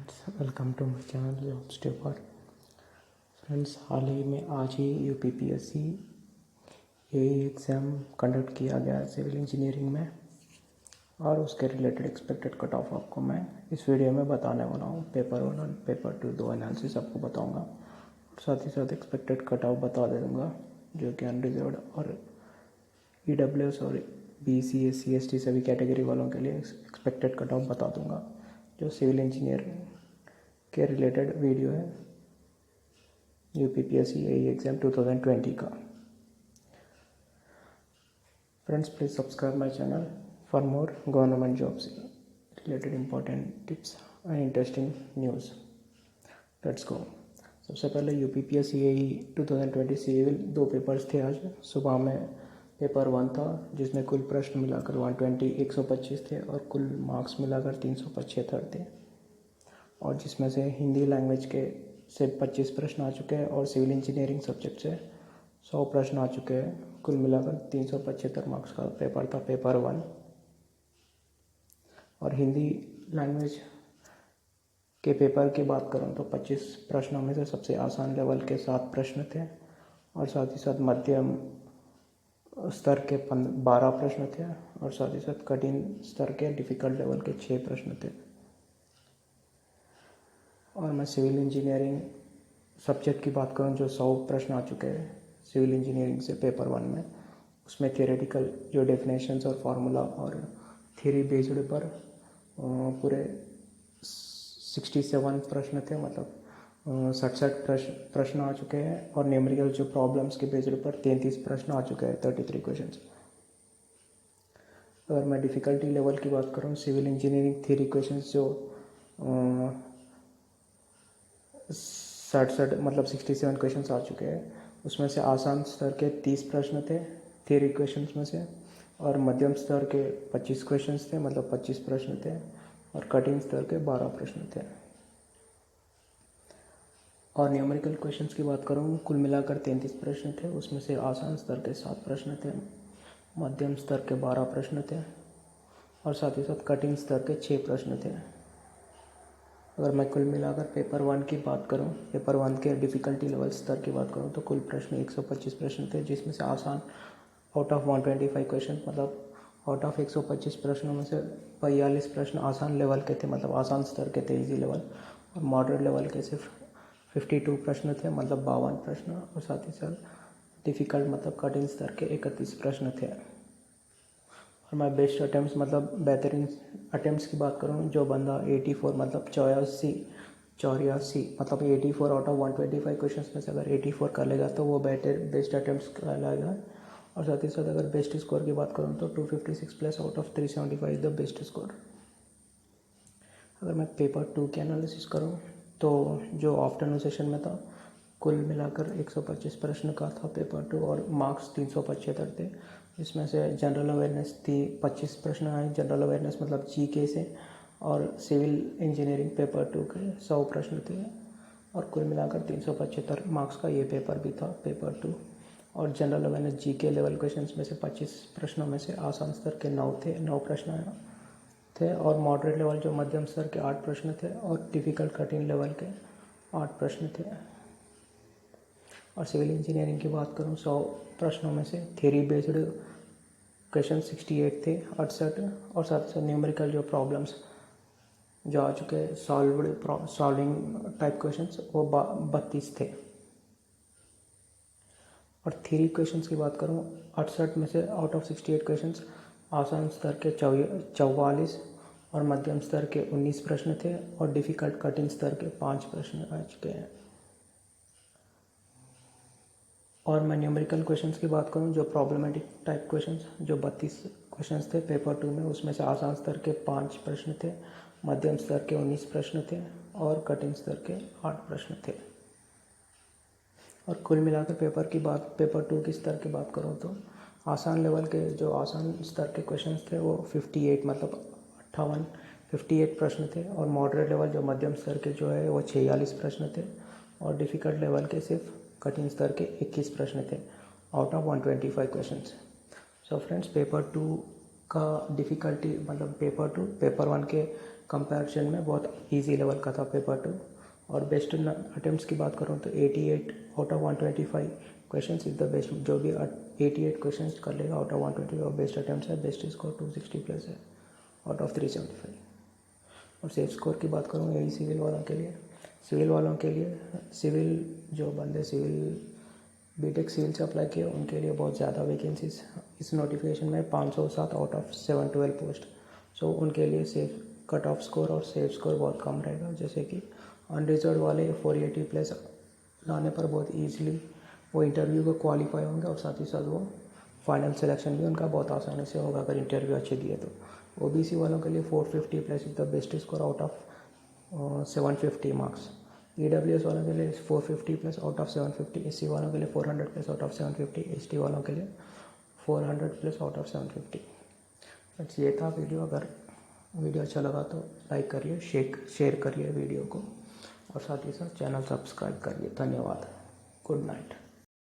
Friends, welcome to my channel job stepper. Friends, हाल ही में आज ही यूपीपीएससी एग्ज़ाम कंडक्ट किया गया सिविल इंजीनियरिंग में और उसके रिलेटेड एक्सपेक्टेड कट ऑफ आपको मैं इस वीडियो में बताने वाला हूँ। पेपर 1 और पेपर 2 दो एनालिसिस आपको बताऊँगा और साथ ही साथ एक्सपेक्टेड कट ऑफ बता दे दूँगा, जो कि अनरिजर्व्ड और ईडब्ल्यूएस और बीसी एससी एसटी सभी कैटेगरी वालों के लिए एक्सपेक्टेड कट ऑफ बता दूँगा, जो सिविल इंजीनियर के रिलेटेड वीडियो है यूपीपीएससी एग्ज़ाम 2020 का। Friends, please subscribe my channel for more government jobs related important tips and interesting news. Let's go. सबसे पहले यूपीपीएससी 2020 सिविल 2 पेपर्स थे। आज सुबह में पेपर 1 था, जिसमें कुल प्रश्न मिलाकर 125 थे और कुल मार्क्स मिलाकर 375 थे, और जिसमें से हिंदी लैंग्वेज के से 25 प्रश्न आ चुके हैं और सिविल इंजीनियरिंग सब्जेक्ट से 100 प्रश्न आ चुके हैं। कुल मिलाकर 375 मार्क्स का पेपर था पेपर 1। और हिंदी लैंग्वेज के पेपर की बात करूं तो 25 प्रश्नों में से सबसे आसान लेवल के 7 प्रश्न थे और साथ ही साथ मध्यम स्तर के 12 प्रश्न थे और साथ ही साथ कठिन स्तर के डिफ़िकल्ट लेवल के 6 प्रश्न थे। और मैं सिविल इंजीनियरिंग सब्जेक्ट की बात करूं, जो 100 प्रश्न आ चुके हैं सिविल इंजीनियरिंग से पेपर 1 में, उसमें थियोरेटिकल जो डेफिनेशंस और फार्मूला और थ्योरी बेस्ड पर पूरे 67 प्रश्न थे, मतलब 67 प्रश्न आ चुके हैं। और न्यूमेरिकल जो प्रॉब्लम्स के बेस्ड पर 33 प्रश्न आ चुके हैं, 33 क्वेश्चंस। अगर मैं डिफ़िकल्टी लेवल की बात करूं, सिविल इंजीनियरिंग थ्योरी क्वेश्चंस जो 67 मतलब 67 क्वेश्चंस आ चुके हैं, उसमें से आसान स्तर के 30 प्रश्न थे थ्योरी क्वेश्चंस में से, और मध्यम स्तर के 25 क्वेश्चंस थे, मतलब 25 प्रश्न थे, और कठिन स्तर के 12 प्रश्न थे। और न्यूमेरिकल क्वेश्चंस की बात करूँ, कुल मिलाकर 33 प्रश्न थे, उसमें से आसान स्तर के 7 प्रश्न थे, मध्यम स्तर के 12 प्रश्न थे, और साथ ही साथ कठिन स्तर के 6 प्रश्न थे। अगर मैं कुल मिलाकर पेपर 1 की बात करूं, पेपर 1 के डिफ़िकल्टी लेवल स्तर की बात करूं, तो कुल प्रश्न 125 प्रश्न थे, जिसमें से आसान आउट ऑफ 125 क्वेश्चन, मतलब आउट ऑफ 125 प्रश्नों में से 42 प्रश्न आसान लेवल के थे, मतलब आसान स्तर के थे, इजी लेवल, और मॉडरेट लेवल के सिर्फ 52 प्रश्न थे, मतलब 52 प्रश्न, और साथ ही साथ डिफ़िकल्ट मतलब कठिन स्तर के 31 प्रश्न थे। और मैं बेस्ट अटैम्प्ट मतलब बेहतरीन अटैम्प्ट्स की बात करूँ, जो बंदा 84 मतलब 84 मतलब 84 आउट ऑफ 125 क्वेश्चंस में से अगर 84 कर लेगा तो वो बेस्ट अटैम्प्ट्स कहलाएगा। और साथ ही साथ अगर बेस्ट स्कोर की बात करूँ तो 256 plus out of 375 is the best score. अगर मैं पेपर 2 की एनालिसिस करूँ, तो जो आफ्टरनून सेशन में था, कुल मिलाकर 125 प्रश्न का था पेपर 2 और मार्क्स 375 थे। इसमें से जनरल अवेयरनेस थी, 25 प्रश्न आए जनरल अवेयरनेस मतलब जीके से, और सिविल इंजीनियरिंग पेपर 2 के 100 प्रश्न थे, और कुल मिलाकर 375 मार्क्स का ये पेपर भी था पेपर 2। और general awareness GK level questions में से 25 प्रश्नों में से आसान स्तर के 9 प्रश्न थे, और मॉडरेट लेवल जो मध्यम स्तर के 8 प्रश्न थे, और डिफ़िकल्ट कठिन लेवल के 8 प्रश्न थे। और सिविल इंजीनियरिंग की बात करूँ, 100 प्रश्नों में से थ्योरी बेस्ड क्वेश्चन 68 थे, 68, और साथ ही साथ न्यूमेरिकल जो प्रॉब्लम्स जो आ चुके सॉल्विंग टाइप क्वेश्चंस वो 32 थे। और थ्योरी क्वेश्चंस की बात करूँ, 68 में से आउट ऑफ 68 क्वेश्चंस आसान स्तर के 44 और मध्यम स्तर के 19 प्रश्न थे, और डिफ़िकल्ट कठिन स्तर के 5 प्रश्न आ चुके हैं। और मैं न्यूमेरिकल क्वेश्चंस की बात करूं, जो प्रॉब्लमेटिक टाइप क्वेश्चंस जो 32 क्वेश्चंस थे पेपर 2 में, उसमें से आसान स्तर के 5 प्रश्न थे, मध्यम स्तर के 19 प्रश्न थे, और कठिन स्तर के 8 प्रश्न थे। और कुल मिलाकर पेपर 2 की स्तर की बात करूं, तो आसान लेवल के जो आसान स्तर के क्वेश्चंस थे वो 58 मतलब 58 प्रश्न थे, और मॉडरेट लेवल जो मध्यम स्तर के जो है वो 46 प्रश्न थे, और डिफ़िकल्ट लेवल के सिर्फ कठिन स्तर के 21 प्रश्न थे out of 125 questions. So friends, paper 2 का डिफ़िकल्टी मतलब पेपर 1 के कंपैरिजन में बहुत इजी लेवल का था पेपर 2। और बेस्ट अटेम्प्ट्स की बात करूँ तो 88 out of 125 questions is the best. जो भी 88 क्वेश्चंस कर लेगा आउट ऑफ 125 बेस्ट अटेम्प्ट्स है। बेस्ट स्कोर 260 प्लस है आउट ऑफ 375। और सेफ स्कोर की बात करूँ यही सिविल वालों के लिए, सिविल जो बंदे सिविल बीटेक सिविल से अप्लाई किए उनके लिए बहुत ज़्यादा वैकेंसीज इस नोटिफिकेशन में 507 आउट ऑफ 712 पोस्ट। सो उनके लिए सेफ कट ऑफ स्कोर और सेफ स्कोर बहुत कम रहेगा। जैसे कि अनरिजर्व वाले 480 प्लस लाने पर बहुत ईजिली वो इंटरव्यू को क्वालिफाई होंगे और साथ ही साथ वो फाइनल सिलेक्शन भी उनका बहुत आसानी से होगा अगर इंटरव्यू अच्छे दिए तो। ओबीसी वालों के लिए 450 plus is the best score out of 750 marks. EWS वालों के लिए 450 प्लस आउट ऑफ 750, एससी वालों के लिए 400 प्लस आउट ऑफ 750, एसटी वालों के लिए 400 प्लस आउट ऑफ 750। बस ये था वीडियो। अगर वीडियो अच्छा लगा तो लाइक करिए, शेयर करिए वीडियो को और साथ ही साथ चैनल सब्सक्राइब करिए। धन्यवाद। Good night.